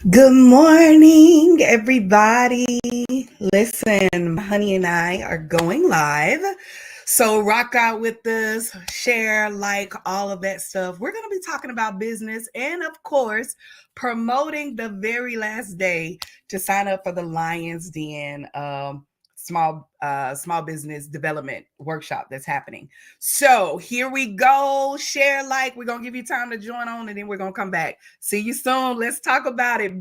Good morning, everybody. Listen, Honey and I are going live. So rock out with us, share, like, all of that stuff. We're going to be talking about business and, of course, promoting the very last day to sign up for the Lions Den small business development workshop that's happening. So here we go. Share, like, we're going to give you time to join on and then we're going to come back. See you soon. Let's talk about it.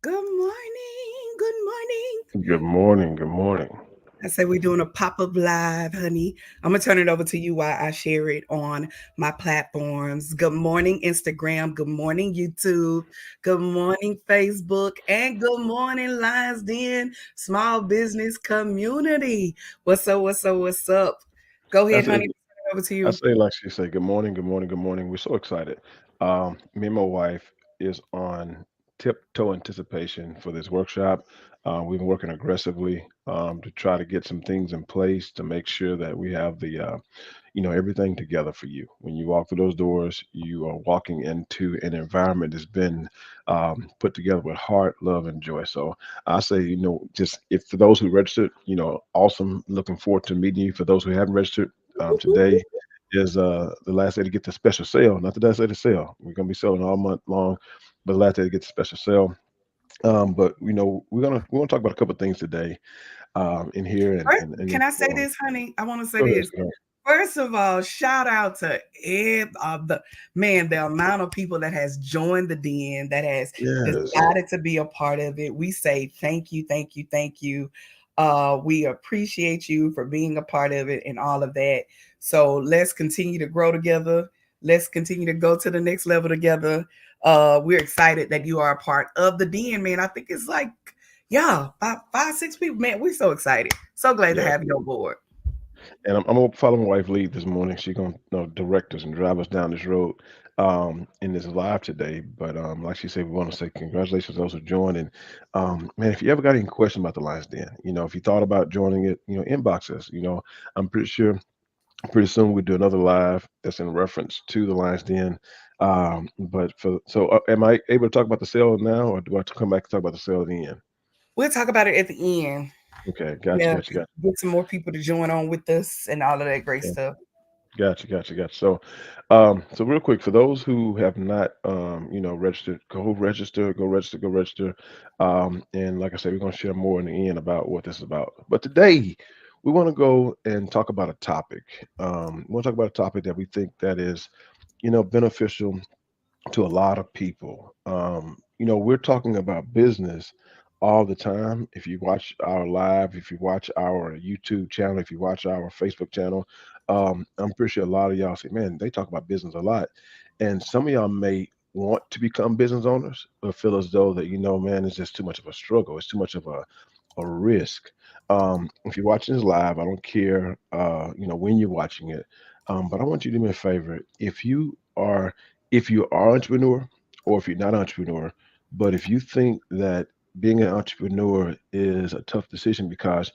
Good morning. Good morning. Good morning. Good morning. I say we're doing a pop-up live, honey. I'm gonna turn it over to you while I share it on my platforms. Good morning, Instagram. Good morning, YouTube. Good morning, Facebook, and good morning, Lions Den small business community. What's up? What's up? What's up? Go I ahead, say, honey. Turn it over to I you. say, like she said, good morning, good morning, good morning. We're so excited. Me and my wife is on tiptoe anticipation for this workshop. We've been working aggressively to try to get some things in place to make sure that we have everything together for you. When you walk through those doors, you are walking into an environment that's been put together with heart, love, and joy. So I say, just if for those who registered, awesome. Looking forward to meeting you. For those who haven't registered, today is the last day to get the special sale. Not the last day to sell. We're gonna be selling all month long, but the last day to get the special sale. But we're gonna talk about a couple of things today in here and Can I say this, honey? I want to say go ahead, this. sweetheart. First of all, shout out to the amount of people that has joined the den, that has Yes. decided to be a part of it. We say thank you, thank you, thank you. We appreciate you for being a part of it and all of that. So let's continue to grow together. Let's continue to go to the next level together. We're excited that you are a part of the den, man. I think it's like, yeah, five, 6 people, man. We're so excited. So glad to Yes. have you on board. And I'm gonna follow my wife lead this morning. She's gonna direct us and drive us down this road in this live today. But like she said, we want to say congratulations to those who joined. And man, if you ever got any question about the Lions Den, if you thought about joining it, inbox us. I'm pretty sure pretty soon we do another live that's in reference to the Lions Den. Am I able to talk about the sale now, or do I have to come back and talk about the sale at the end? We'll talk about it at the end. Okay, gotcha, Yeah, gotcha, gotcha. get some more people to join on with us and all of that great stuff. Gotcha, gotcha, gotcha. So real quick, for those who have not, registered, go register, go register, go register. And like I said, we're going to share more in the end about what this is about. But today, we want to go and talk about a topic. We want to talk about a topic that we think that is, beneficial to a lot of people. We're talking about business all the time. If you watch our live, if you watch our YouTube channel, if you watch our Facebook channel, I'm pretty sure a lot of y'all say, man, they talk about business a lot. And some of y'all may want to become business owners, but feel as though that, man, it's just too much of a struggle. It's too much of a risk. If you're watching this live, I don't care, when you're watching it. But I want you to do me a favor. If you are entrepreneur or if you're not entrepreneur, but if you think that being an entrepreneur is a tough decision because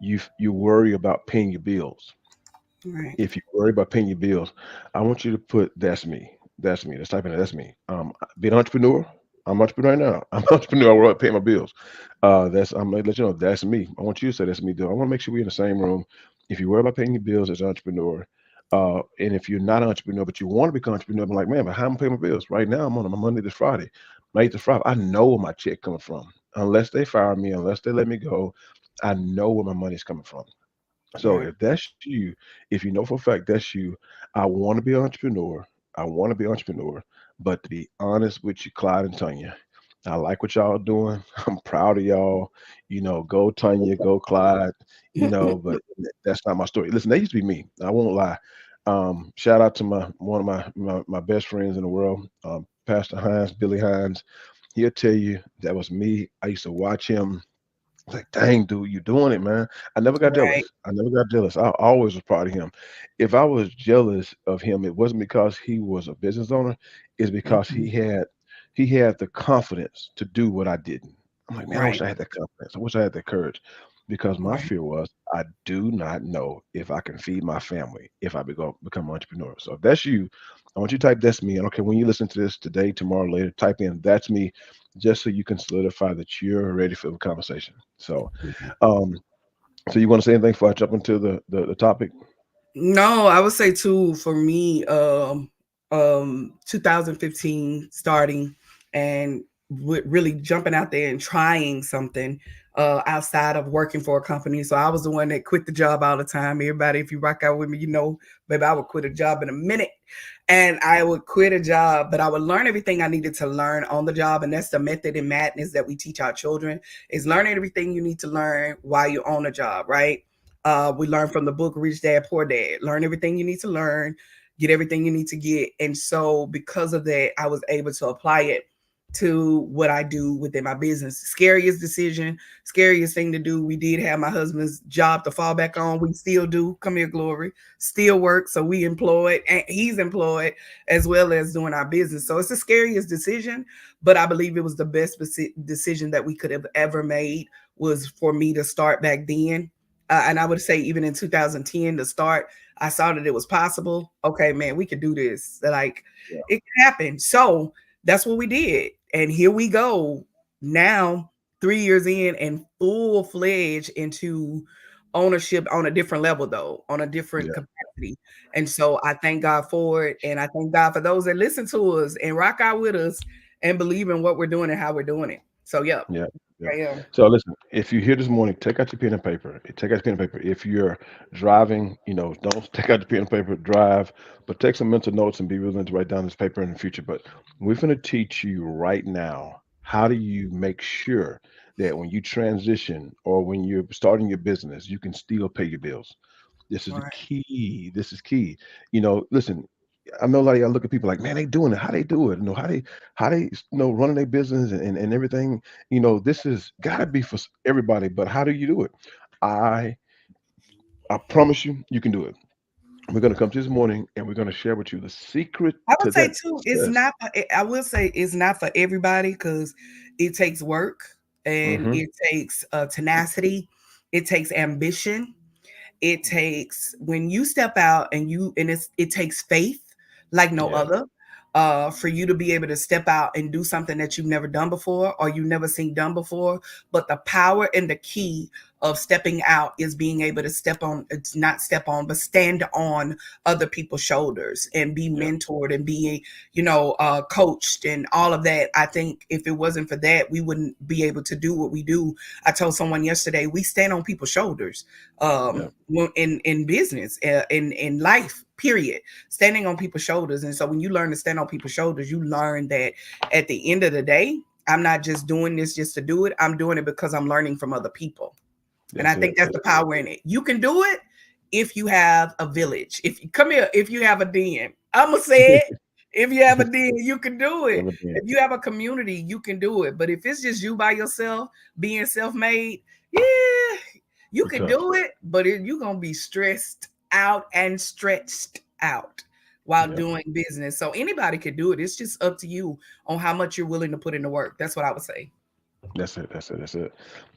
you worry about paying your bills. Right. If you worry about paying your bills, I want you to put that's me. That's me. Let's type in that. That's me. Being an entrepreneur. I'm an entrepreneur right now. I'm an entrepreneur. I worry about paying my bills. I'm gonna let you know that's me. I want you to say that's me. Though I want to make sure we're in the same room. If you worry about paying your bills as an entrepreneur, and if you're not an entrepreneur but you want to become an entrepreneur, I'm like, man, but how am I paying my bills? Right now, I'm on my Monday to Friday, Monday to Friday. I know where my check coming from. Unless they fire me, unless they let me go, I know where my money's coming from. So Right. if that's you, if you know for a fact that's you, I want to be an entrepreneur. I want to be an entrepreneur. But to be honest with you, Clyde and Tanya, I like what y'all doing. I'm proud of y'all. Go Tanya, go Clyde. But that's not my story. Listen, that used to be me. I won't lie. Shout out to one of my best friends in the world, Pastor Hines, Billy Hines. He'll tell you that was me. I used to watch him. Like, dang, dude, you doing it, man. I never got Right. jealous. I never got jealous. I always was proud of him. If I was jealous of him, it wasn't because he was a business owner. It's because Mhm. he had the confidence to do what I didn't. I'm like, man, I wish Right. I had that confidence. I wish I had that courage. Because my Right. fear was I do not know if I can feed my family if I become an entrepreneur. So if that's you, I want you to type that's me. I don't care when you listen to this today, tomorrow, later, type in that's me just so you can solidify that you're ready for the conversation. Um, so you want to say anything before I jump into the topic? No, I would say too for me, 2015 starting and really jumping out there and trying something outside of working for a company. So I was the one that quit the job all the time. Everybody, if you rock out with me, you know, baby, I would quit a job in a minute. And I would quit a job, but I would learn everything I needed to learn on the job. And that's the method in madness that we teach our children is learning everything you need to learn while you're on a job, right? We learn from the book Rich Dad Poor Dad. Learn everything you need to learn, get everything you need to get. And so, because of that, I was able to apply it to what I do within my business. Scariest decision, scariest thing to do. We did have my husband's job to fall back on. We still do. Come here, Glory. Still work. So we employed and he's employed as well as doing our business. So it's the scariest decision, but I believe it was the best decision that we could have ever made was for me to start back then and I would say even in 2010 to start, I saw that it was possible. Okay, man, we could do this. Like Yeah, it can happen. So that's what we did, and here we go now, 3 years in and full fledged into ownership on a different level, though, on a different yeah, capacity. And so I thank God for it, and I thank God for those that listen to us and rock out with us and believe in what we're doing and how we're doing it. So, yep, yeah, yeah. I am. So listen, if you're here this morning, take out your pen and paper. Take out your pen and paper. If you're driving, don't take out the pen and paper, drive, but take some mental notes and be willing to write down this paper in the future. But we're going to teach you right now how do you make sure that when you transition or when you're starting your business, you can still pay your bills. This is the Right. key. This is key. Listen, I know a lot of y'all look at people like, man, they doing it. How they do it? How they running their business and everything. This is gotta be for everybody, but how do you do it? I I promise you, you can do it. We're gonna come to this morning and we're gonna share with you the secret I would to say that too, it's success. not. I will say it's not for everybody because it takes work and Hmm. it takes tenacity, it takes ambition, it takes when you step out and it takes faith like no Yeah, other. For you to be able to step out and do something that you've never done before or you've never seen done before. But the power and the key of stepping out is being able to step on, it's not step on, but stand on other people's shoulders and be yeah, mentored and be, coached and all of that. I think if it wasn't for that, we wouldn't be able to do what we do. I told someone yesterday, we stand on people's shoulders yeah, in business, in life, period, standing on people's shoulders. And so when you learn to stand on people's shoulders, you learn that at the end of the day, I'm not just doing this just to do it. I'm doing it because I'm learning from other people. And I that's think it. that's the power in it. You can do it if you have a village. If you come here, if you have a den, I'm gonna say it. If you have a den, you can do it. Everything. If you have a community, you can do it. But if it's just you by yourself, being self-made, yeah, you Be can tough. do it. But you're gonna be stressed out and stretched out while Yeah. doing business. So anybody could do it. It's just up to you on how much you're willing to put into work. That's what I would say. That's it. That's it. That's it.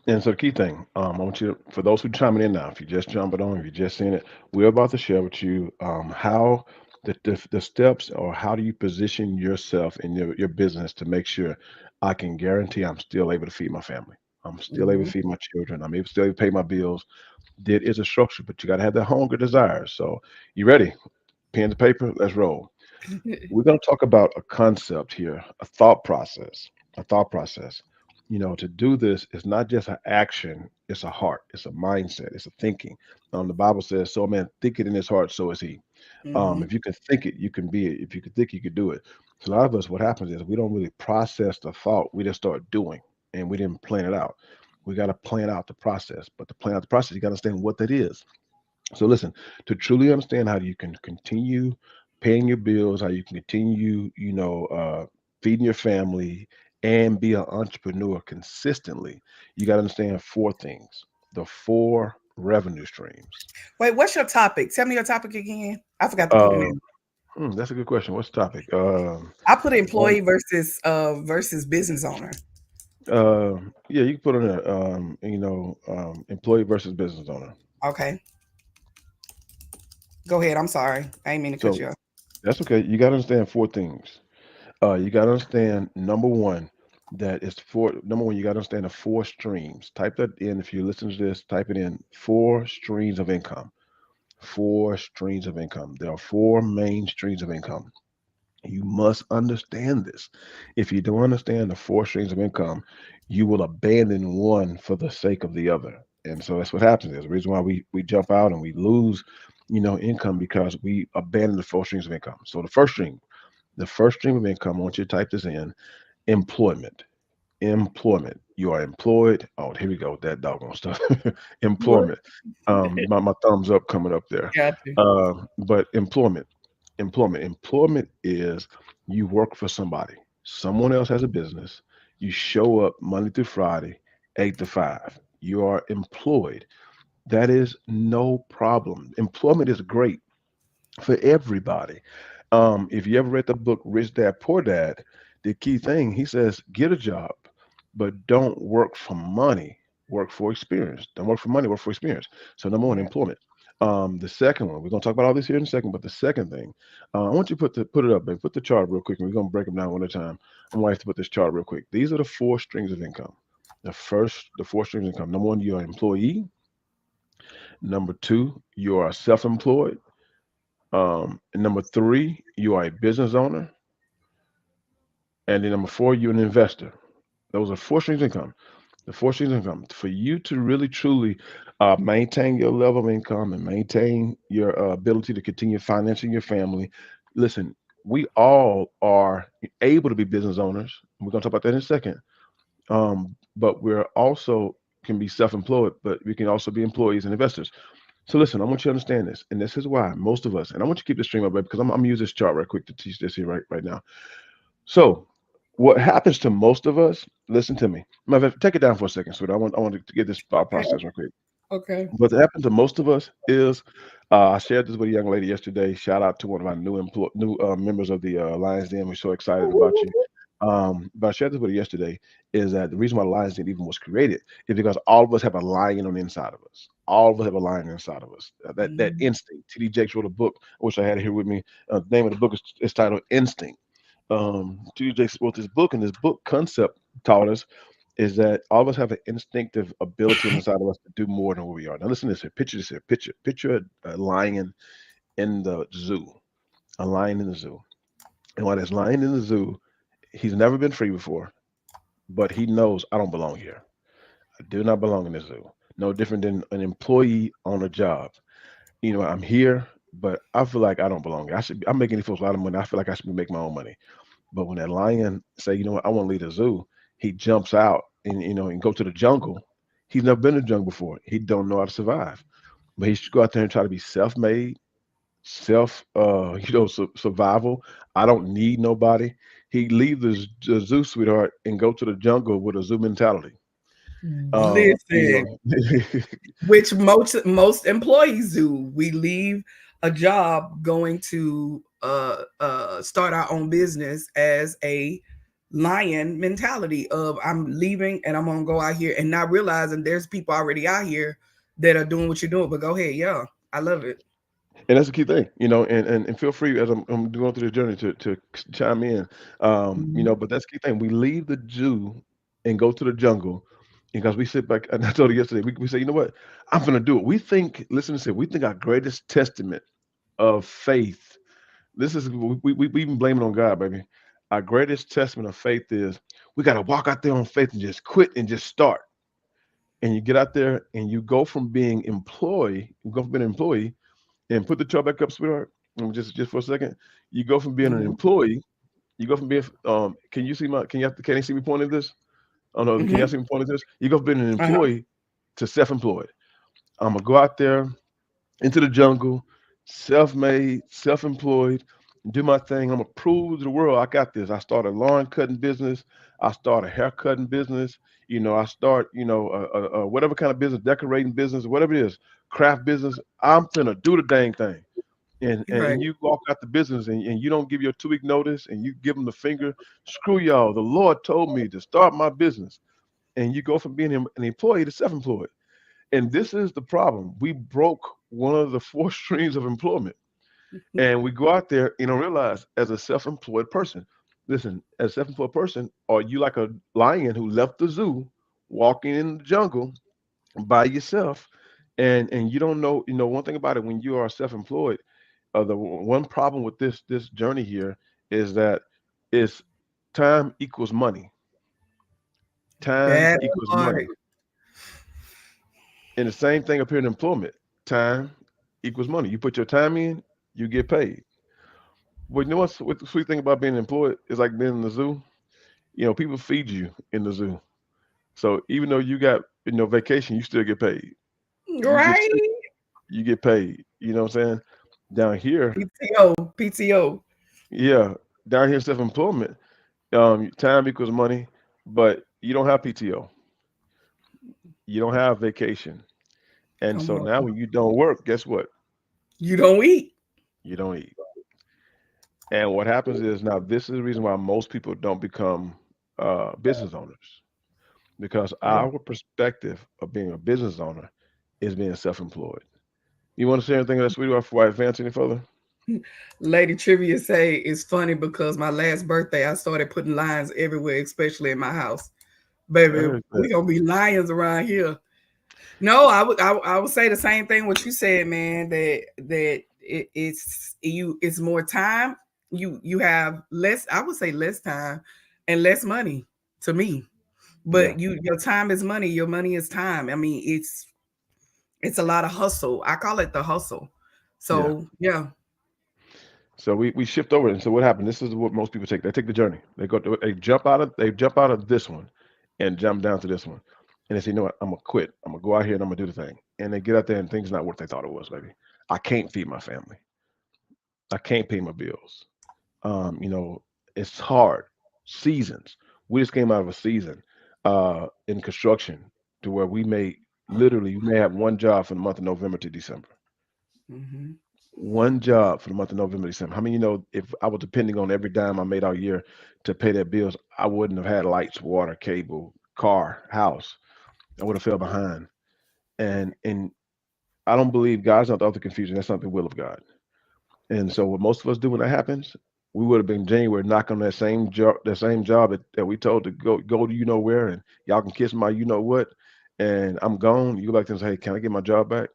And so the key thing, I want you to, for those who chiming in now, if you just jumping on, if you just seeing it, we're about to share with you how the steps or how do you position yourself in your business to make sure I can guarantee I'm still able to feed my family. I'm still able Mhm. to feed my children. I'm able still able to pay my bills. There is a structure, but you got to have that hunger desire. So you ready? Pen to paper. Let's roll. We're going to talk about a concept here, a thought process, a thought process. To do this is not just an action, it's a heart, it's a mindset, it's a thinking. The Bible says, so a man think it in his heart, so is he. Mhm. If you can think it, you can be it. If you can think, you can do it. So a lot of us, what happens is we don't really process the thought. We just start doing, and we didn't plan it out. We got to plan out the process. But to plan out the process, you got to understand what that is. So listen, to truly understand how you can continue paying your bills, how you can continue, feeding your family and be an entrepreneur consistently, you got to understand four things: the four revenue streams. Wait, what's your topic? Tell me your topic again. I forgot to put it Uh, in. that's a good question. What's the topic? I put Um, employee versus business owner. yeah, you can put on a employee versus business owner. Okay. Go ahead. I'm sorry. I ain't mean to cut So you off. that's okay. You got to understand four things. You got to understand number one, that it's four. Number one, you got to understand the four streams. Type that in if you listen to this. Type it in. Four streams of income. Four streams of income. There are four main streams of income. You must understand this. If you don't understand the four streams of income, you will abandon one for the sake of the other. And so that's what happens. There's a reason why we jump out and we lose, income, because we abandon the four streams of income. So the first stream of income, I want you to type this in: employment. Employment. You are employed. Oh, here we go. That doggone stuff. What? Employment. My thumbs up coming up there. Got you. But employment is, you work for somebody. Someone else has a business. You show up Monday through Friday, 8 to 5. You are employed. That is no problem. Employment is great for everybody. If you ever read the book Rich Dad Poor Dad, the key thing, he says, get a job, but don't work for money. Work for experience. Don't work for money. Work for experience. So number one, Right. employment. The second one, we're gonna talk about all this here in a second, but the second thing, I want you to put it up, babe. Put the chart real quick, and we're gonna break them down one at a time. I'm gonna have to put this chart real quick. These are the four strings of income. The four strings of income. Number one, you're an employee. Number two, you are self-employed. And number three, you are a business owner. And then number four, you're an investor. Those are four streams of income. The four streams of income. For you to really truly maintain your level of income and maintain your ability to continue financing your family, listen, we all are able to be business owners. We're going to talk about that in a second. But we're also can be self-employed, but we can also be employees and investors. So listen, I want you to understand this, and this is why most of us, and I want you to keep the stream up, babe, because I'm gonna use this chart right quick to teach this here right now. So, what happens to most of us? Listen to me. Matter of fact, take it down for a second, sweetie. I want to get this thought Okay. process real quick. Okay. What happened to most of us is, I shared this with a young lady yesterday. Shout out to one of our new members of the Lions Den. We're so excited about you. But I shared this with her yesterday. Is that the reason why the Lions Den even was created is because all of us have a lion on the inside of us. All of us have a lion inside of us. That Mhm. instinct. T.D. Jakes wrote a book. I wish I had it here with me. The name of the book is titled Instinct. T.D. Jakes wrote this book, and this book concept taught us is that all of us have an instinctive ability inside of us to do more than what we are. Now listen to this here. Picture this here. Picture a lion in the zoo. A lion in the zoo. And while this lion in the zoo, he's never been free before, but he knows, I don't belong here. I do not belong in the zoo. No different than an employee on a job. I'm here, but I feel like I don't belong here. I'm making these folks a lot of money. I feel like I should be making my own money. But when that lion say, you know what, I want to leave the zoo, he jumps out and go to the jungle. He's never been in the jungle before. He don't know how to survive. But he should go out there and try to be self-made, survival. I don't need nobody. He leave the zoo, sweetheart, and go to the jungle with a zoo mentality. Uh, you Listen, know, which most employees do. We leave a job going to start our own business as a lion mentality of I'm leaving and I'm gonna go out here and not realizing there's people already out here that are doing what you're doing. But go ahead, yeah, I love it. and that's the key thing, and feel free as I'm going through the journey to chime in. Mhm. But that's the key thing. We leave the zoo and go to the jungle because we sit back, and I told you yesterday, we say, you know what, I'm gonna do it. We think, listen to this, we think our greatest testament of faith, this is, we even blame it on God, baby. Our greatest testament of faith is we got to walk out there on faith and just quit and just start. And you get out there and you go from being you go from being an employee, and put the chart back up, sweetheart. Just for a second. You go from being an Mhm. employee, you go from being can you see can you see me pointing this? Oh no, can y'all Mhm. see me pointing this? You go from being an Uh-huh. employee to self-employed. I'm gonna go out there into the jungle, self-made, self-employed. do my thing. I'm gonna prove to the world I got this. I start a lawn cutting business. I start a hair cutting business. I start, whatever kind of business, decorating business, whatever it is, craft business. I'm finna do the dang thing. And You're and, right. and you walk out the business and you don't give your 2 week notice and you give them the finger. Screw y'all. The Lord told me to start my business. And you go from being an employee to self-employed. And this is the problem. We broke one of the four streams of employment. And we go out there and don't realize as a self-employed person. Listen, as a self-employed person, are you like a lion who left the zoo, walking in the jungle by yourself, and you don't know. One thing about it, when you are self-employed, one problem with this journey here is that it's time equals money. Time That equals part. money. And the same thing up here in employment. Time equals money. You put your time in, you get paid. But you know what the sweet thing about being employed is like being in the zoo? People feed you in the zoo. So even though you got vacation, you still get paid. You get sick, Right? you get paid. You know what I'm saying? Down here, PTO, PTO. yeah, down here self-employment, time equals money, but you don't have PTO, you don't have vacation, and Come so now on. when you don't work, guess what? You don't eat. You don't eat. And what happens is now this is the reason why most people don't become business owners because Yeah. our perspective of being a business owner is being self-employed. You want to say anything else, sweetheart, before I advance any further? Lady Trivia say it's funny because my last birthday I started putting lions everywhere, especially in my house. Baby, Very good. we gonna be lions around here. No, I would say the same thing what you said, man. It's more time. You have less. I would say less time and less money to me. Yeah. But your time is money. Your money is time. I mean, it's a lot of hustle. I call it the hustle. Yeah. So yeah. So we shift over, and so what happened? This is what most people take. They take the journey. They jump out of this one, and jump down to this one, and they say, you know what? I'm gonna quit. I'm gonna go out here and I'm gonna do the thing. And they get out there, and things not what they thought it was, baby. I can't feed my family. I can't pay my bills. Um, you know, it's hard. Seasons. We just came out of a season in construction to where we may have one job from the month of November to December. Hmm. One job for the month of November, December. How many if I was depending on every dime I made all year to pay their bills, I wouldn't have had lights, water, cable, car, house. I would have fell behind. And I don't believe God's not the author of confusion. That's not the will of God. And so what most of us do when that happens, we would have been January knocking on that same job that we told to go to where, and y'all can kiss my what, and I'm gone. You go back to them and say, hey, can I get my job back?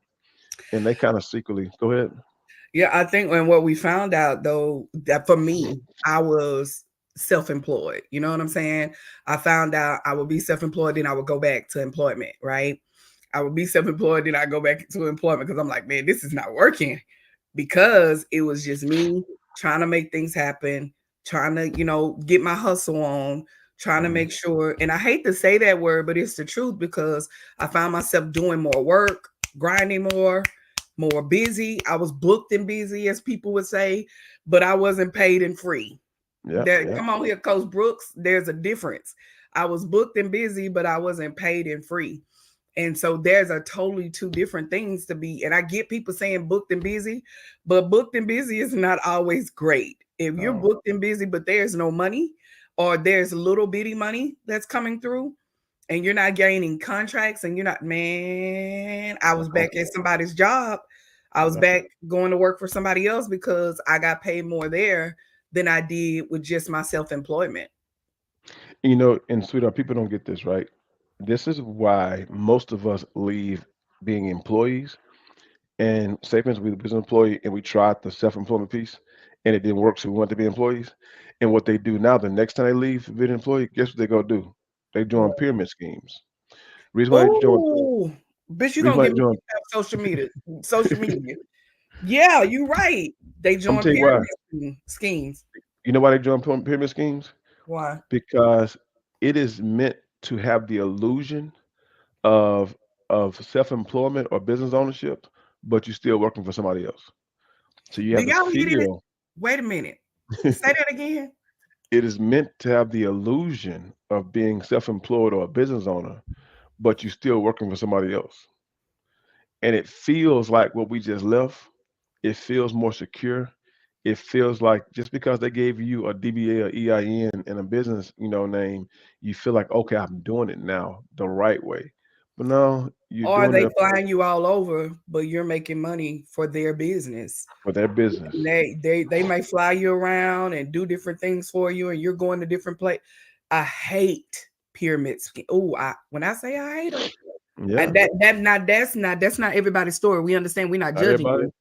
And they kind of secretly go ahead. Yeah, I think when what we found out though that for me, I was self-employed. You know what I'm saying? I found out I would be self-employed, then I would go back to employment, right? I would be self-employed, then I go back to employment because I'm like, man, this is not working because it was just me trying to make things happen, trying to, get my hustle on, trying to Mhm. make sure. And I hate to say that word, but it's the truth because I found myself doing more work, grinding more busy. I was booked and busy, as people would say, but I wasn't paid and free. Yeah, There, yeah. come on here, Coach Brooks. There's a difference. I was booked and busy, but I wasn't paid and free. And so there's a totally two different things to be. And I get people saying booked and busy, but booked and busy is not always great. If you're No. booked and busy, but there's no money or there's little bitty money that's coming through, and you're not gaining contracts and you're not, man, I was Uh-huh. back at somebody's job. I was Yeah. back going to work for somebody else because I got paid more there than I did with just my self-employment. And sweetheart, people don't get this right. This is why most of us leave being employees and say, for instance, we was an employee and we tried the self-employment piece and it didn't work, so we want to be employees. And what they do now, the next time they leave being an employee, guess what they go do? They join pyramid schemes. Reason why they join, Oh, bitch, you reason gonna why get they me join. social media. Social media. Yeah, you're right. They I'm gonna join tell you why. pyramid schemes. You know why they join pyramid schemes? Why? Because it is meant to have the illusion of self-employment or business ownership, but you're still working for somebody else. So you Do have the y'all hear this? feel. Wait a minute. Say that again. It is meant to have the illusion of being self-employed or a business owner, but you're still working for somebody else. And it feels like what we just left, it feels more secure. It feels like just because they gave you a DBA or EIN and a business, name, you feel like, okay, I'm doing it now the right way. But no, you're Or doing they it flying you all over, but you're making money for their business. for their business. They may fly you around and do different things for you, and you're going to different place. I hate pyramid scheme. Oh, I when I say I hate them, Yeah, and that's not everybody's story. We understand. We're not not judging everybody. you,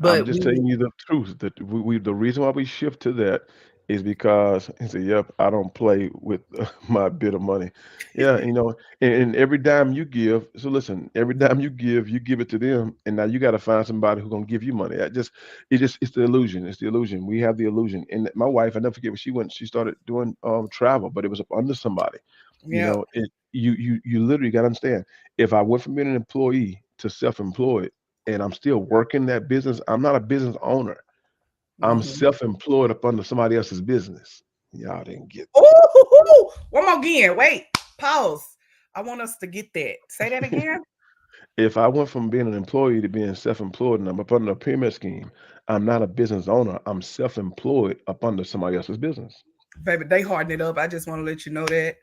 I'm but just we telling you the truth. That we the reason why we shift to that is because he said, "Yep, I don't play with my bit of money." Yeah, and every dime you give. So listen, every dime you give it to them, and now you got to find somebody who's gonna give you money. It's the illusion. It's the illusion. We have the illusion. And my wife, I never forget when she started doing travel, but it was up under somebody. yeah. You literally got to understand. If I went from being an employee to self-employed and I'm still working that business, I'm not a business owner. I'm Mhm. self-employed up under somebody else's business. Y'all didn't get that. Ooh, one more again. Wait, pause. I want us to get that. Say that again. If I went from being an employee to being self-employed and I'm up under a pyramid scheme, I'm not a business owner. I'm self-employed up under somebody else's business. Baby, they harden it up. I just want to let you know that.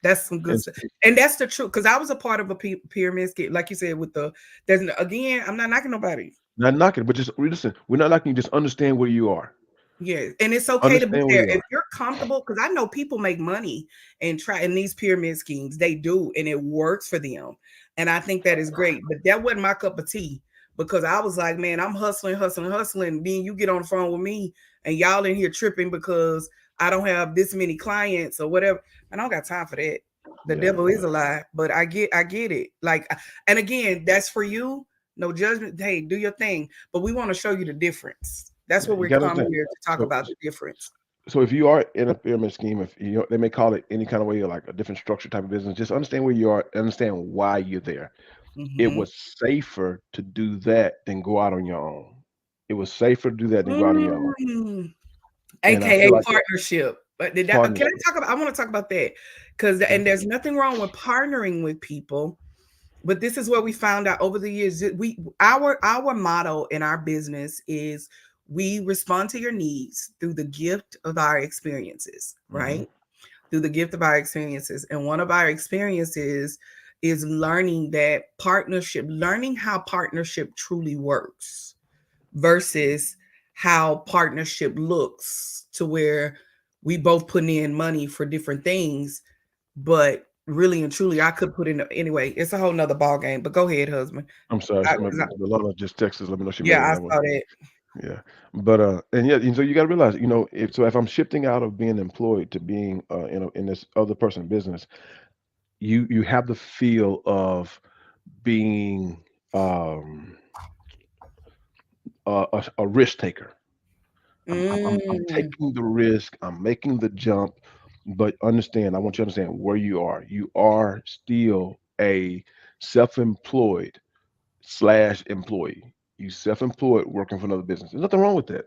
That's some good And stuff, and that's the truth. Because I was a part of a pyramid scheme, like you said. With the there's again, I'm not knocking nobody. not knocking, but just listen. We're not knocking. Just understand where you are. Yeah, and it's okay to be Understand where there you if are. you're comfortable. Because I know people make money and try in these pyramid schemes. They do, and it works for them. And I think that is great. But that wasn't my cup of tea because I was like, man, I'm hustling, hustling, hustling. Then you get on the phone with me, and y'all in here tripping because I don't have this many clients or whatever. And I don't got time for that. The Yeah, devil is a lie, but I get it. Like, and again, that's for you. No judgment. Hey, do your thing. But we want to show you the difference. That's yeah. what You we're got to coming understand. here to talk So, about the difference. so if you are in a pyramid scheme, if they may call it any kind of way, like a different structure type of business, just understand where you are, understand why you're there. It Mm-hmm. was safer to do that than go out on your own. It was safer to do that than go out on your own. Mm. And I AKA feel like that partnership. But can I partnership. talk about? I want to talk about that because Okay. and there's nothing wrong with partnering with people, but this is what we found out over the years. That our motto in our business is we respond to your needs through the gift of our experiences, Hmm. right? Through the gift of our experiences. And one of our experiences is learning how partnership truly works versus how partnership looks to where we both putting in money for different things, but really and truly I could put in anyway. It's a whole nother ball game. But go ahead, husband. I'm sorry. 'Cause Lana just texted. Let me know she made yeah, it. I That one. saw that. Yeah. But and yeah, and so you got to realize, if I'm shifting out of being employed to being in this other person business, you have the feel of being um a risk taker. I'm Mm, taking the risk. I'm making the jump. But understand, I want you to understand where you are. You are still a self-employed slash employee. You self-employed working for another business. There's nothing wrong with that.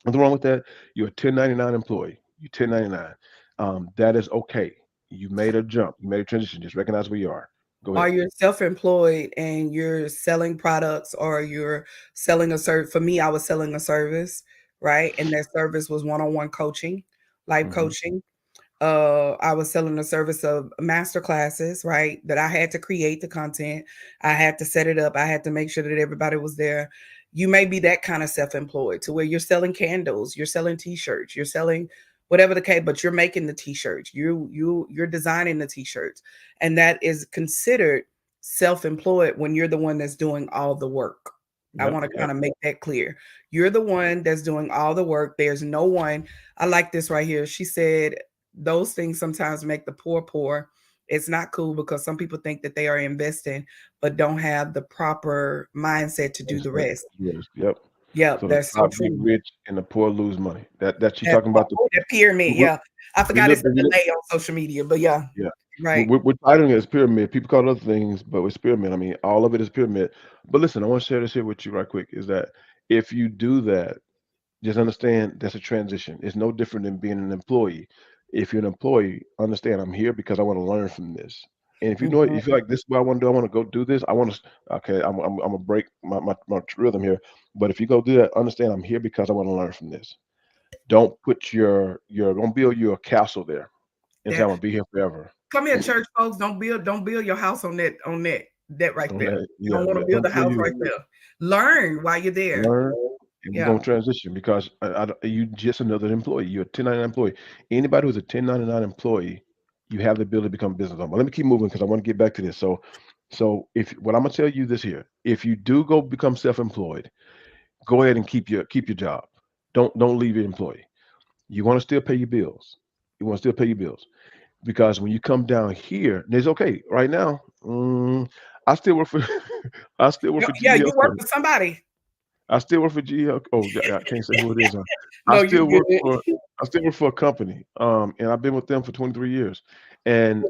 Nothing wrong with that. You're a 1099 employee. You're 1099. That is okay. You made a jump. You made a transition. Just recognize where you are. Go or ahead. you're self-employed and you're selling products or you're selling a service. For me, I was selling a service, right? And that service was one-on-one coaching, life Hmm. coaching. I was selling a service of master classes, right? That I had to create the content, I had to set it up, I had to make sure that everybody was there. You may be that kind of self-employed to where you're selling candles, you're selling t-shirts, you're selling whatever the case, but you're making the t-shirts, you're designing the t-shirts, and that is considered self-employed when you're the one that's doing all the work. I Yep. want to Yep. kind of make that clear. You're the one that's doing all the work. There's no one. I like this right here. She said those things sometimes make the poor poor. It's not cool because some people think that they are investing but don't have the proper mindset to do the Mindset. rest. Yes. Yep. Yep, So the that's so top get true. rich and the poor lose money. That you That talking about the that pyramid, we, yeah. I we forgot look, it's a delay on social media, but yeah, yeah. right. We're titling it as pyramid. People call it other things, but it's pyramid. I mean, all of it is pyramid. But listen, I want to share this here with you right quick. Is that if you do that, Just understand that's a transition. It's no different than being an employee. If you're an employee, understand I'm here because I want to learn from this. And if you know it, Mhm. you feel like this is what I want to do, I want to go do this. I want to, okay, I'm gonna break my rhythm here. But if you go do that, understand I'm here because I want to learn from this. Don't put don't build your castle there and say I'm That gonna be here forever. come here, church folks. Don't build your house on that right On there. that, You don't yeah, want to build don't a build house you right there. Learn while you're there. learn. And we're Yeah. going to transition because you just another employee. You're a 1099 employee. Anybody who's a 1099 employee, you have the ability to become a business owner. But let me keep moving because I want to get back to this. So if what I'm gonna tell you this here, if you do go become self-employed, go ahead and keep your job. Don't leave your employee. You want to still pay your bills. You want to still pay your bills because when you come down here, it's okay. Right now, I still work for I still work for Yeah, you work GLC. for somebody. I still work for GL. Oh, I can't say who it is. I No, you still work for good. I still work for a company. And I've been with them for 23 years. And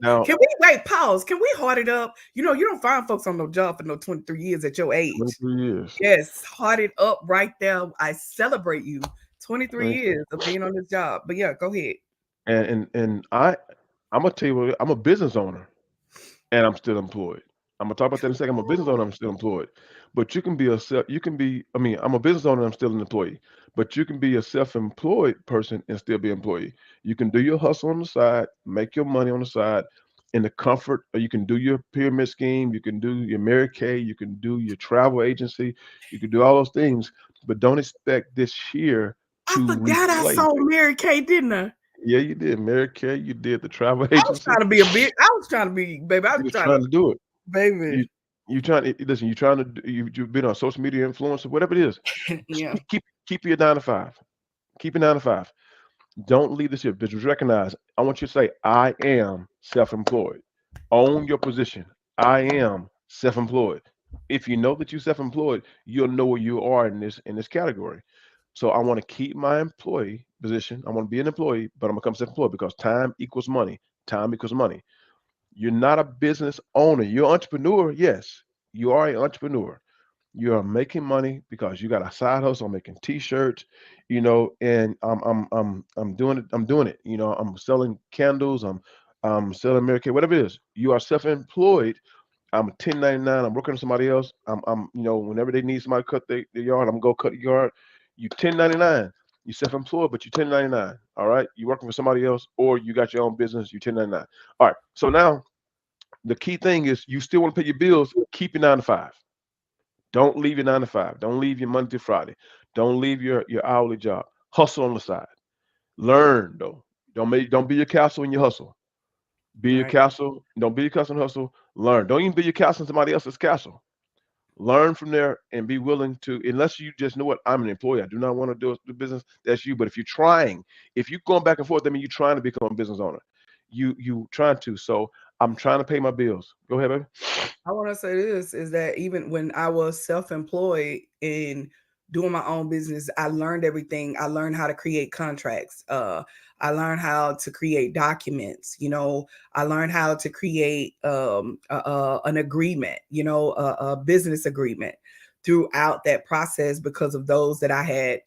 now Can we wait? Pause. Can we hard it up? You don't find folks on no job for no 23 years at your age. 23 years. Yes, hard it up right there. I celebrate you. 23 Thank you. years of being on this job. But yeah, go ahead. And I'm gonna tell you what, I'm a business owner and I'm still employed. I'm gonna talk about that in a second. I'm a business owner, I'm still employed. But you can be, I mean, I'm a business owner, I'm still an employee. But you can be a self-employed person and still be an employee. You can do your hustle on the side, make your money on the side in the comfort, or you can do your pyramid scheme, you can do your Mary Kay, you can do your travel agency, you can do all those things, but don't expect this year I to forgot I replace. saw Mary Kay, didn't I? Yeah, you did Mary Kay, you did the travel I was agency. trying to be a bit. I was trying to be, baby. I You was was trying to, trying to do it. baby. You you trying to listen. You trying to you've been a social media influencer, whatever it is. Yeah. Keep your 9 to 5. Keep your 9 to 5. Don't leave this here. But just recognize. I want you to say, I am self-employed. Own your position. I am self-employed. If you know that you're self-employed, you'll know where you are in this category. So I want to keep my employee position. I want to be an employee, but I'm gonna become self-employed because time equals money. Time equals money. You're not a business owner. You're an entrepreneur. Yes, you are an entrepreneur. You are making money because you got a side hustle. I'm making T-shirts, and I'm doing it. I'm doing it. I'm selling candles. I'm selling Mary Kay, whatever it is. You are self-employed. I'm a 1099. I'm working for somebody else. Whenever they need somebody to cut their yard, I'm gonna go cut the yard. You 1099. You self-employed, but you 1099. All right. You working for somebody else, or you got your own business. You 1099. All right. So now the key thing is you still want to pay your bills. Keep your 9 to 5. Don't leave your 9 to 5. Don't leave your Monday to Friday. Don't leave your hourly job. Hustle on the side. Learn though. Don't be your castle in your hustle. Be your Right. castle. Don't be your castle and hustle. Learn. Don't even be your castle in somebody else's castle. Learn from there and be willing to, unless you just know what, I'm an employee. I do not want to do business. That's you. But if you're going back and forth, that means you're trying to become a business owner. You trying to. So I'm trying to pay my bills. Go ahead, baby. I want to say this is that even when I was self-employed in doing my own business, I learned everything. I learned how to create contracts. I learned how to create documents. I learned how to create an agreement. A business agreement throughout that process because of those that I had.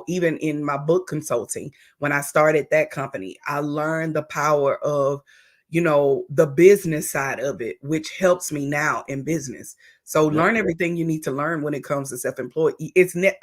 Even in my book consulting, when I started that company, I learned the power of the business side of it, which helps me now in business. So Yep. learn everything you need to learn when it comes to self-employed.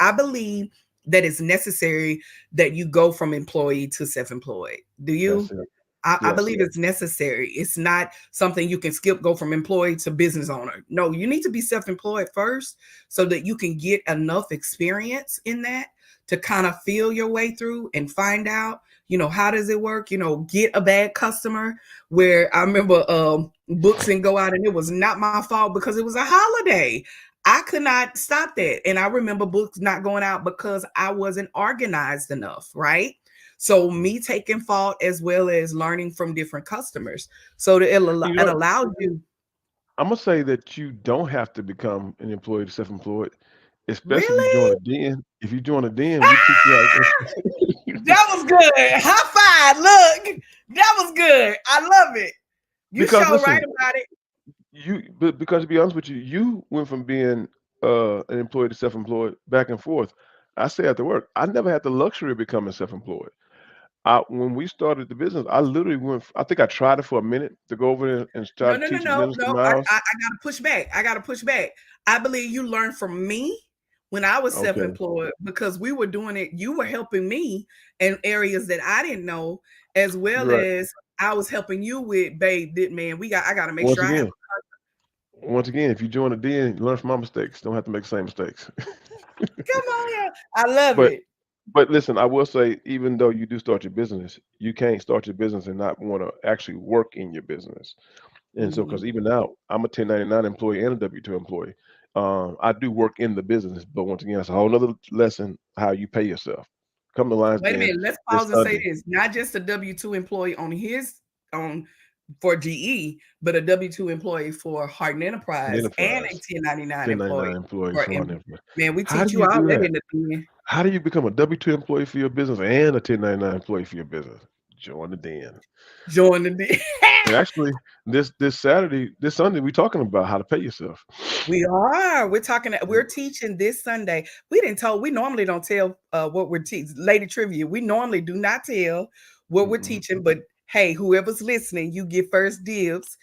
I believe that it's necessary that you go from employee to self-employed. Do you? That's it. I Yes. believe it's necessary. It's not something you can skip, go from employee to business owner. No, you need to be self-employed first so that you can get enough experience in that to kind of feel your way through and find out, how does it work? Get a bad customer where I remember books didn't go out and it was not my fault because it was a holiday. I could not stop that. And I remember books not going out because I wasn't organized enough, right? So me taking fault as well as learning from different customers. So that You it know, allowed you. I'm gonna say that you don't have to become an employee to self-employed, especially if you join Really? a den. If you join a den, we teach you how That was good. High five. Look, that was good. I love it. You because sure right listen, about it. because to be honest with you, you went from being an employee to self-employed back and forth. I say after work, I never had the luxury of becoming self-employed. When we started the business, I literally went. I think I tried it for a minute to go over there and No, start no, no, teaching no, business to no. Miles. I gotta push back. I gotta push back. I believe you learned from me when I was Okay, self-employed because we were doing it. You were helping me in areas that I didn't know, as well you're right. as I was helping you with, babe. Did man, I gotta make Once sure I have. again, once again, if you join the den, learn from my mistakes. Don't have to make the same mistakes. Come on here. I love But it. but listen, I will say, even though you do start your business, you can't start your business and not want to actually work in your business. And so, Mhm. because even now, I'm a 1099 employee and a W-2 employee. I do work in the business, but once again, it's a whole other lesson how you pay yourself. Come to Lions Wait a Den minute. Let's this pause and say Sunday. this: not just a W-2 employee on his on for GE, but a W-2 employee for Hardin An Enterprise and a enterprise, 1099 employee 1099 employee for for an enterprise. man, we How teach do you you all do that that? in the den. How do you become a W-2 employee for your business and a 1099 employee for your business? Join the den. Join the den. And actually, this Saturday, this Sunday, we're talking about how to pay yourself. We are. We're teaching this Sunday. We normally don't tell what we're teaching. Lady Trivia, we normally do not tell what we're Mm-mm. teaching, but hey, whoever's listening, you get first dibs.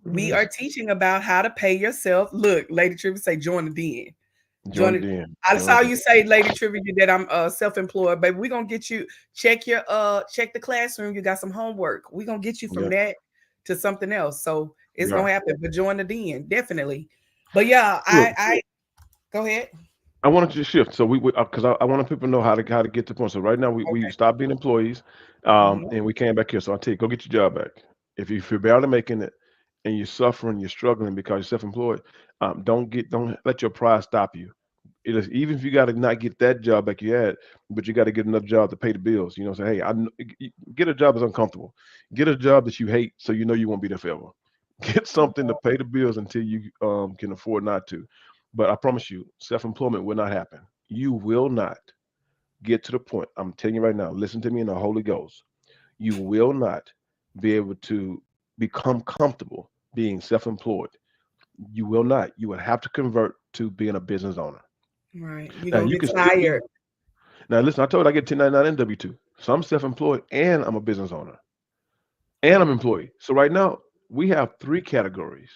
We are Yes. teaching about how to pay yourself. Look, Lady Trivia say join the den. Join Join the it. den. I Join saw the you den. say, Lady Trivia, that I'm self-employed, baby. We're gonna get you check the classroom. You got some homework. We're gonna get you from Yep. that to something else. So it's Yeah. gonna happen. But join the den, definitely. But yeah, Look, I go ahead. I wanted to shift. So we because I wanted people to know how to get to the point. So right now we Okay. stopped being employees, Mhm. and we came back here. So I tell you, go get your job back. If you're barely making it and you're suffering, you're struggling because you're self-employed, don't let your pride stop you. It is, even if you got to not get that job like you had, but you got to get another job to pay the bills. You know, say, hey, get a job that's uncomfortable. Get a job that you hate, so you know you won't be there forever. Get Come something to pay the bills until you can afford not to. But I promise you, self-employment will not happen. You will not get to the point. I'm telling you right now. Listen to me in the Holy Ghost. You will not be able to become comfortable being self-employed. You will not. You will have to convert to being a business owner. on. Right. You're Now gonna you get can still be. tired. Now listen, I told you I get 1099 and W-2. So I'm self-employed and I'm a business owner and I'm Mm. employee. So right now we have three categories.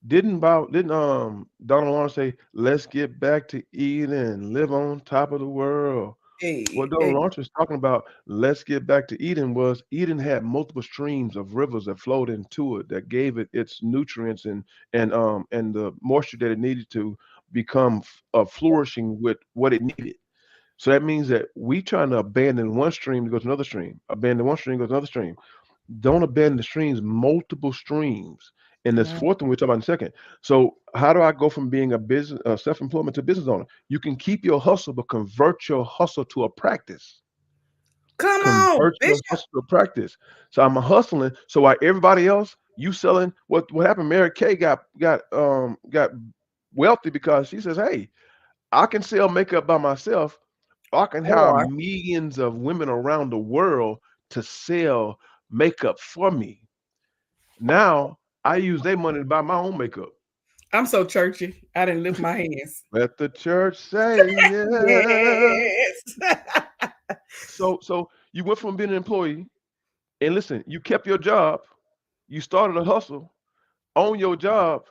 Didn't Donald Lawrence say, "Let's get back to Eden, live on top of the world"? Hey, What Donald hey. Lawrence was talking about, "Let's get back to Eden," was Eden had multiple streams of rivers that flowed into it that gave it its nutrients and the moisture that it needed to become flourishing with what it needed. So that means that we trying to abandon one stream to go to another stream, abandon one stream, go to another stream. Don't abandon the streams, multiple streams. And this Right. fourth one we'll talk about in a second. So how do I go from being a business self-employment to business owner? You can keep your hustle, but convert your hustle to a practice. Come on, Convert your Bishop. hustle to a practice. So I'm a hustling. So while everybody else, you selling what happened? Mary Kay got wealthy because she says, hey, I can sell makeup by myself. I can hire Or millions of women around the world to sell makeup for me. Now I use their money to buy my own makeup. I'm so churchy. I didn't lift my hands. Let the church say yeah. Yes. So you went from being an employee and listen, you kept your job, you started a hustle on your job,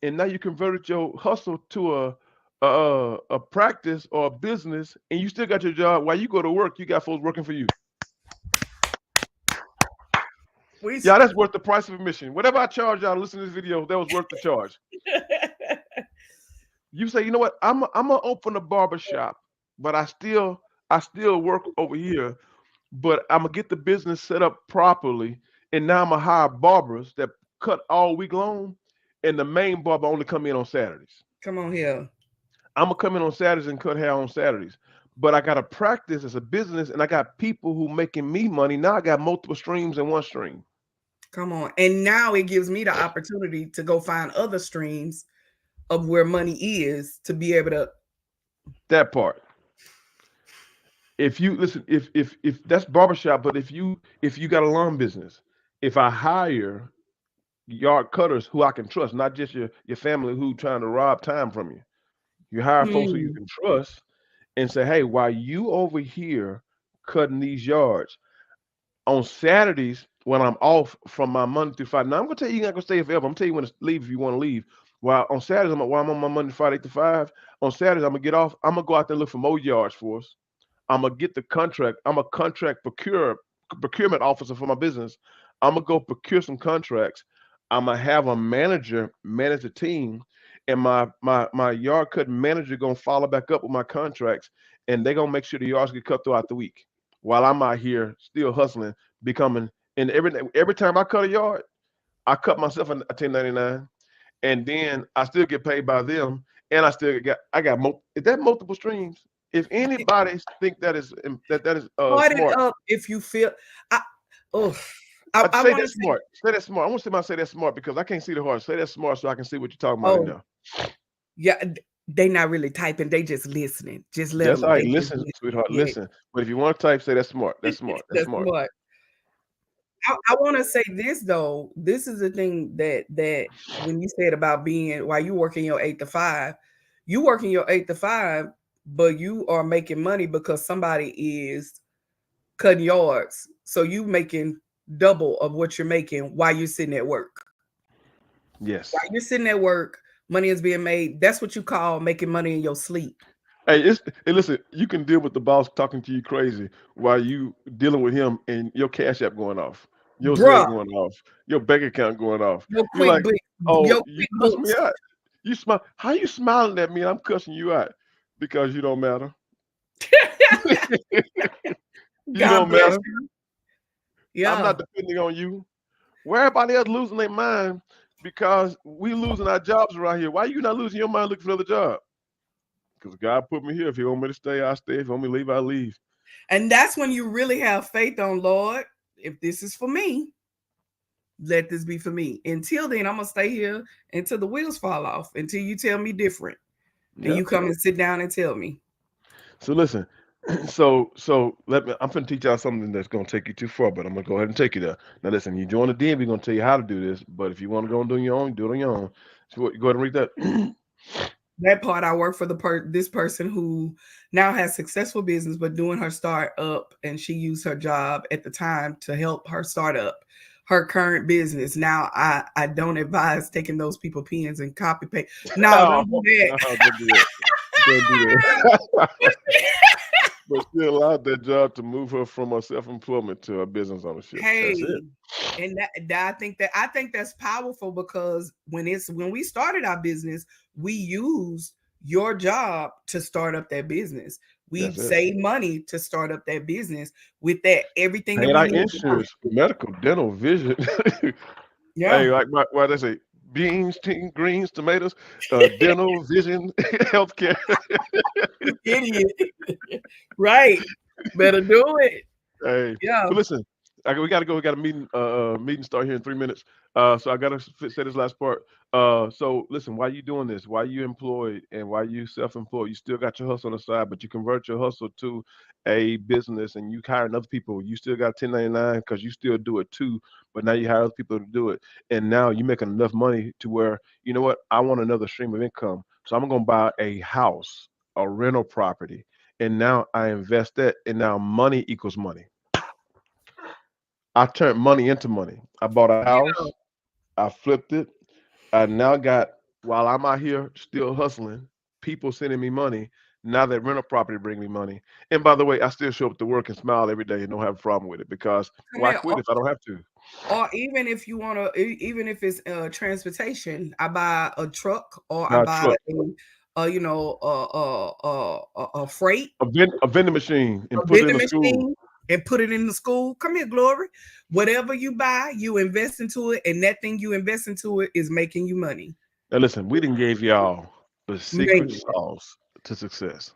and now you converted your hustle to a practice or a business, and you still got your job. While you go to work, you got folks working for you. we Yeah, that's worth the price of admission. Whatever I charge y'all to listen to this video, that was worth the charge. You say, you know what? I'm gonna open a barber shop, but I still work over here, but I'm gonna get the business set up properly, and now I'm gonna hire barbers that cut all week long, and the main barber only come in on Saturdays. Come on here. I'm gonna come in on Saturdays and cut hair on Saturdays. But I gotta practice as a business, and I got people who making me money. Now I got multiple streams in one stream. Come on. And now it gives me the opportunity to go find other streams of where money is to be able to. That part. If you listen, if that's barbershop, but if you got a lawn business, if I hire yard cutters who I can trust, not just your family who trying to rob time from you. You hire folks who you Hmm. can trust, and say, hey, while you over here cutting these yards, on Saturdays when I'm off from my Monday through Friday. Now I'm gonna tell you, you're not gonna stay here forever. I'm gonna tell you when to leave if you want to leave. While on Saturdays, while I'm on my Monday, Friday 8 to 5. On Saturdays, I'm gonna get off. I'm gonna go out there and look for more yards for us. I'm gonna get the contract. I'm a contract procurement officer for my business. I'm gonna go procure some contracts. I'm gonna have a manager manage the team, and my yard cut manager gonna follow back up with my contracts, and they're gonna make sure the yards get cut throughout the week. While I'm out here still hustling, becoming and every time I cut a yard, I cut myself a 1099, and then I still get paid by them, and I got is that multiple streams? If anybody think that is Start it smart, up if you feel. I, oh, I'd I say want to that's say, smart. Say that's smart. I want to say that's smart because I can't see the heart. Say that's smart so I can see what you're talking about in oh, there. yeah, they not really typing. They just listening. Just let That's them. all right. They just Listen, sweetheart, yeah, listen. But if you want to type, say that's smart. That's smart. That's that's smart. smart. I want to say this though. This is the thing that when you said about being while you working your 8 to 5, you working your 8 to 5, but you are making money because somebody is cutting yards. So you making double of what you're making while you're sitting at work. Yes. While you're sitting at work, money is being made. That's what you call making money in your sleep. Hey, listen. You can deal with the boss talking to you crazy while you dealing with him, and your cash app going off, your Zelle Bruh, going off, your bank account going off. your You're like, oh, your you quick cuss me books. out. You smile. How you smiling at me? I'm cussing you out because you don't matter. You God don't bless matter. you. I'm Yeah. not depending on you. Where everybody else losing their mind because we losing our jobs around here. Why you not losing your mind looking for another job? Because God put me here. If He want me to stay, I stay. If He want me to leave, I leave. And that's when you really have faith on Lord. If this is for me, let this be for me. Until then, I'm gonna stay here until the wheels fall off, until you tell me different. And Yeah. you come and sit down and tell me. So listen. So let me. I'm gonna teach y'all something that's gonna take you too far, but I'm gonna go ahead and take you there. Now listen. You join the DMV, we're gonna tell you how to do this. But if you want to go and do it on your own, do it on your own. So go ahead and read that. That part I work for this person who now has successful business, but doing her startup, and she used her job at the time to help her start up her current business. Now I don't advise taking those people pens and copy paste. No, Oh, don't do that. no, don't do that. Don't do that. But she allowed that job to move her from her self-employment to her business ownership. That's it. Hey, and that I think that's powerful because when we started our business, we used your job to start up that business. We That's it. saved money to start up that business with that everything that Paying we our need. insurance, medical, dental, vision. Yeah. Hey, like why they say beans, greens, tomatoes, dental, vision, healthcare. Idiot. Right. Better do it. Hey, Yeah. but listen, we got to go. We got a meeting start here in 3 minutes. So I got to say this last part. So listen, why you doing this? Why you employed and why you self-employed? You still got your hustle on the side, but you convert your hustle to a business and you hiring other people. You still got 1099 because you still do it too, but now you hire other people to do it, and now you're making enough money to where you know what? I want another stream of income, so I'm gonna buy a house, a rental property, and now I invest that, and now money equals money. I turned money into money. I bought a Yeah. house, I flipped it. I now got, while I'm out here still hustling, people sending me money. Now that rental property bring me money. And by the way, I still show up to work and smile every day and don't have a problem with it because Come why here. quit if I don't have to? Or even if you want to, even if it's transportation, I buy a truck or I Buy a buy truck, a freight, a vending machine, a and put it in vending the school. machine, and put it in the school. Come here, Glory. Whatever you buy, you invest into it, and that thing you invest into it is making you money. Now listen, we didn't gave y'all the secret Man, sauce to success.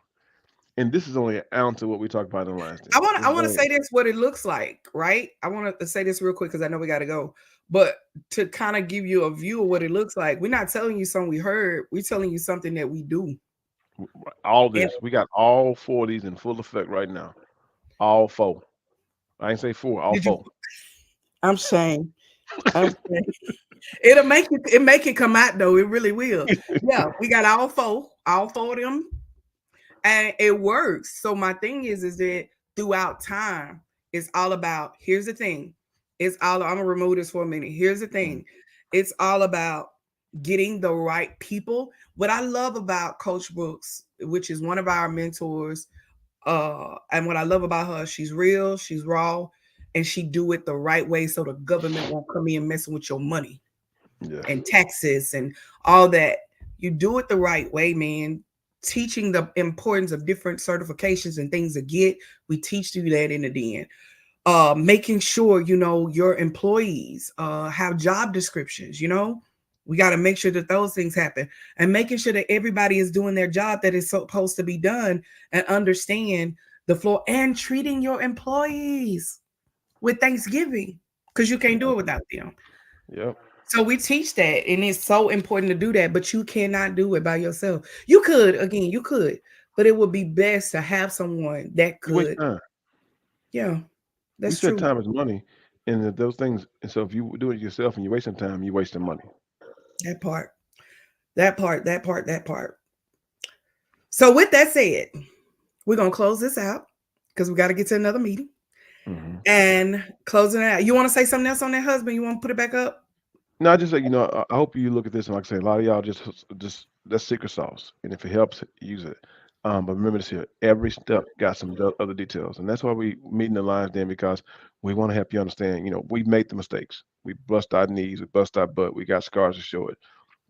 And this is only an ounce of what we talked about in the last I thing. want This I is want to only say this what it looks like, right? I want to say this real quick because I know we got to go. But to kind of give you a view of what it looks like, we're not telling you something we heard. We're telling you something that we do. all And this. We got all four of these in full effect right now. All four. I ain't say four, all did you? four. I'm saying. I'm saying. It make it come out though. It really will. Yeah, we got all four of them. and it works. So my thing is that throughout time, it's all about, here's the thing. It's all, I'm gonna remove this for a minute. Here's the Mm. thing. It's all about getting the right people. What I love about Coach Brooks, which is one of our mentors, and what I love about her, she's real, she's raw, and she do it the right way so the government won't come in messing with your money Yes. and taxes and all that. You do it the right way, man. Teaching the importance of different certifications and things to get, we teach you that in the den. Making sure, you know, your employees have job descriptions, you know, we got to make sure that those things happen, and making sure that everybody is doing their job that is supposed to be done, and understand the floor, and treating your employees with Thanksgiving, because you can't do it without them. Yep. So we teach that, and it's so important to do that, but you cannot do it by yourself. You could, again, you could, but it would be best to have someone that You waste could. time. Yeah, We that's said true. time is money, and that those things. And so if you do it yourself and you're wasting time, you're wasting money. That part, that part. So with that said, we're gonna close this out because we got to get to another meeting. Hmm. And closing it out. You want to say something else on that, husband? You want to put it back up? No, I just say, I hope you look at this and like I say, a lot of y'all just that's secret sauce, and if it helps, use it. But remember this here: every step got some other details, and that's why we meet in the lines then because we want to help you understand. We made the mistakes, we bust our knees, we bust our butt, we got scars to show it.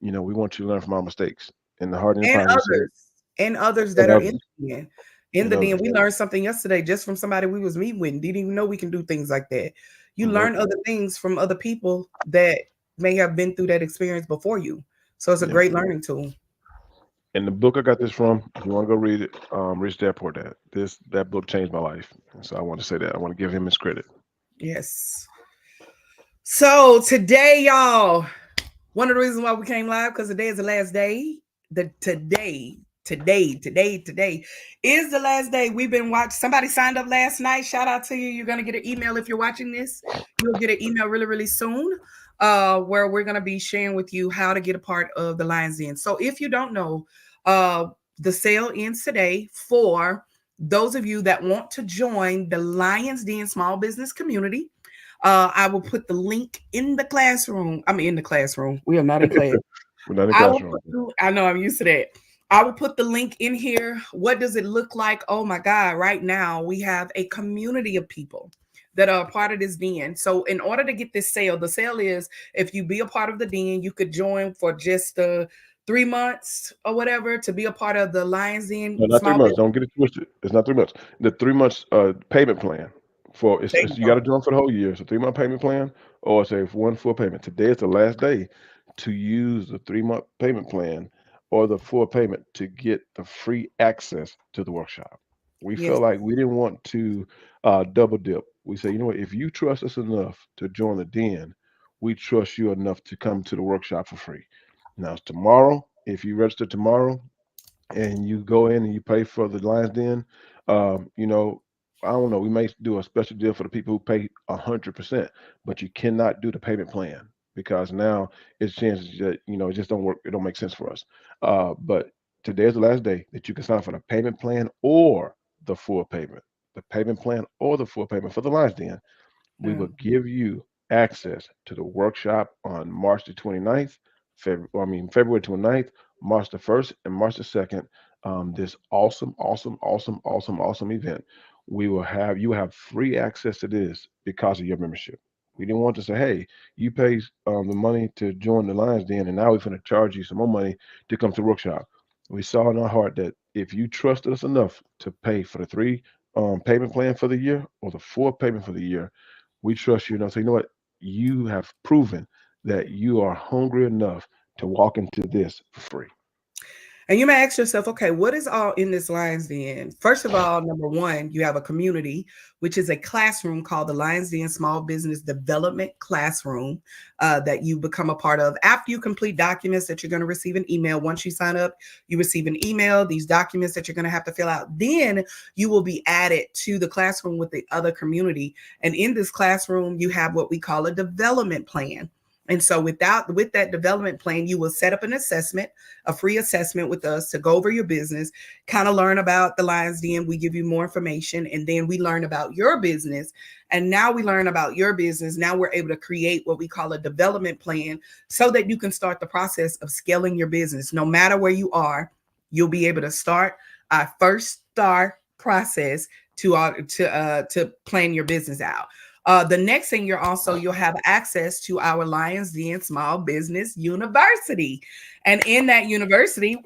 We want you to learn from our mistakes. In the heart and the And Bible, we say, others, and others that and are in others, the den. In and the den, others. we learned something yesterday just from somebody we was meeting with. Didn't even know we can do things like that. You learn Nope. other things from other people that may have been through that experience before you. So it's a Yeah. great learning tool. And the book I got this from, if you want to go read it, Rich Dad Poor Dad. That book changed my life, and so I want to say that I want to give him his credit. Yes. So today, y'all, one of the reasons why we came live, because today is the last day. Today is the last day. We've been watching. Somebody signed up last night. Shout out to you. You're gonna get an email if you're watching this. You'll get an email really, really soon, where we're gonna be sharing with you how to get a part of the Lions Den. So if you don't know, the sale ends today for those of you that want to join the Lions Den small business community. I will put the link in the classroom. I'm in the classroom. We are not in class. We're not in the I will classroom. put I know I'm used to that. I will put the link in here. What does it look like? Oh my God, right now we have a community of people that are a part of this den. So in order to get this sale, the sale is if you be a part of the den, you could join for just 3 months or whatever to be a part of the Lions Den No, not three small months. business. Don't get it twisted. It's not 3 months. The 3 months payment plan for There you you got go. to join for the whole year. It's a 3 month payment plan, or it's a one full payment. Today is the last day to use the 3 month payment plan or the full payment to get the free access to the workshop. We Yes. felt like we didn't want to double dip. We say, you know what? If you trust us enough to join the den, we trust you enough to come to the workshop for free. Now it's tomorrow. If you register tomorrow, and you go in and you pay for the Lions Den, um, you know, I don't know. We may do a special deal for the people who pay 100%, but you cannot do the payment plan because now it's chances that it just don't work. It don't make sense for us. But today is the last day that you can sign up for the payment plan or the full payment. The payment plan or the full payment for the Lions Den. We Yeah. will give you access to the workshop on March the 29th, February 29th, March the 1st, and March the 2nd. This awesome, awesome, awesome, awesome, awesome event. You have free access to this because of your membership. We didn't want to say, hey, you pay the money to join the Lions Den, and now we're going to charge you some more money to come to the workshop. We saw in our heart that if you trusted us enough to pay for the three payment plan for the year or the full payment for the year, we trust you enough. So you know what? You have proven that you are hungry enough to walk into this for free. And you may ask yourself, okay, what is all in this Lions Den? First of all, number one, you have a community, which is a classroom called the Lions Den Small Business Development Classroom that you become a part of. After you complete documents that you're going to receive an email, once you sign up, you receive an email, these documents that you're going to have to fill out. Then you will be added to the classroom with the other community. And in this classroom, you have what we call a development plan. And so with that development plan, you will set up an assessment, a free assessment with us to go over your business, kind of learn about the Lions Den. We give you more information, and then we learn about your business. And now we learn about your business. Now we're able to create what we call a development plan so that you can start the process of scaling your business. No matter where you are, you'll be able to start our first star process to plan your business out. The next thing you'll have access to our Lions Den Small Business University. And in that university,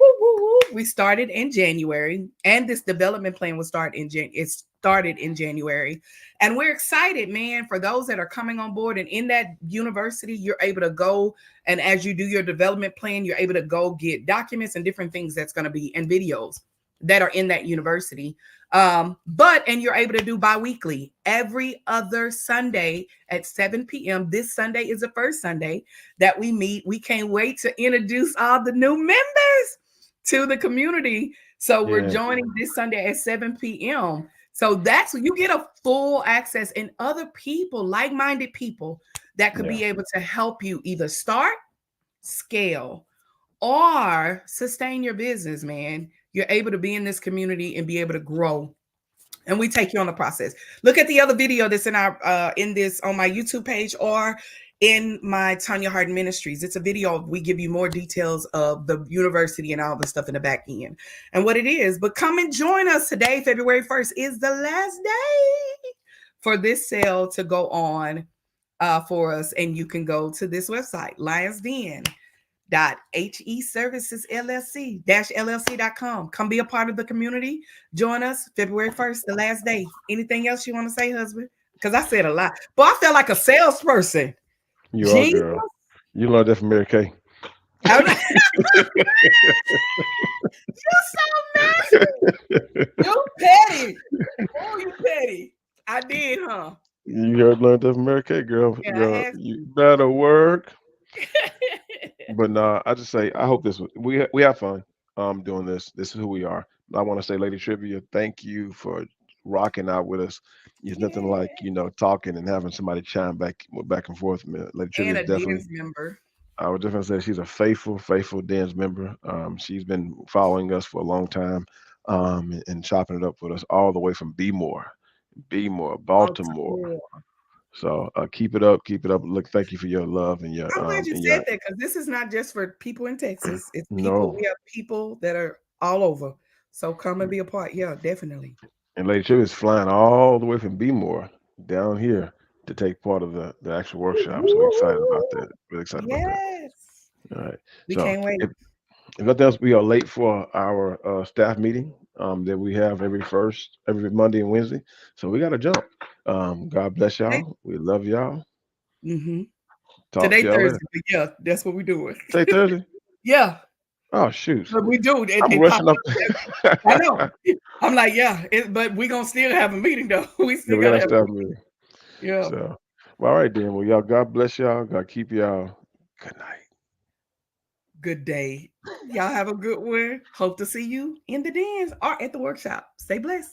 we started in January, and this development plan will start it started in January. And we're excited, man, for those that are coming on board. And in that university, you're able to go, and as you do your development plan, you're able to go get documents and different things that's going to be, and videos that are in that university. And you're able to do bi-weekly every other Sunday at 7 p.m. This Sunday is the first Sunday that we meet. We can't wait to introduce all the new members to the community. So we're joining this Sunday at 7 p.m. So that's you get a full access, and other people, like-minded people that could be able to help you either start, scale, or sustain your business, man. You're able to be in this community and be able to grow. And we take you on the process. Look at the other video that's in our on my YouTube page or in my Tanya Harden Ministries. It's a video. We give you more details of the university and all the stuff in the back end and what it is. But come and join us today. February 1st is the last day for this sale to go on for us. And you can go to this website, lionsden.heservicesllc-llc.com. Come be a part of the community. Join us February 1st, the last day. Anything else you want to say, husband? Because I said a lot. But I felt like a salesperson. You are, girl. You learned that from Mary Kay. You're so messy. You petty. Oh, you petty. I did, huh? You learned that from Mary Kay, girl. Yeah, girl, you better work. But nah, I just say I hope we have fun doing this. This is who we are. I want to say, Lady Trivia, thank you for rocking out with us. It's nothing like talking and having somebody chime back and forth. Lady Trivia is definitely member. I would definitely say she's a faithful Dens member. She's been following us for a long time, and chopping it up with us all the way from Baltimore. So keep it up. Look, thank you for your love and your. I'm glad you said that, because this is not just for people in Texas. It's people. No. We have people that are all over. So come and be a part. Yeah, definitely. And Lady Trivia is flying all the way from Baltimore down here to take part of the actual workshop. So we're excited about that. Really excited about that. All right. We can't wait. If nothing else, we are late for our staff meeting that we have every Monday and Wednesday. So we got to jump. God bless y'all. We love y'all. Today Thursday. Yeah, that's what we're doing. Today Thursday? Yeah. Oh, shoot. But we do. I'm rushing up. I know. I'm like, but we're going to still have a meeting, though. We still got to have a meeting. Yeah. So, well, all right, then. Well, y'all, God bless y'all. God keep y'all. Good night. Good day. Y'all have a good one. Hope to see you in the dens or at the workshop. Stay blessed.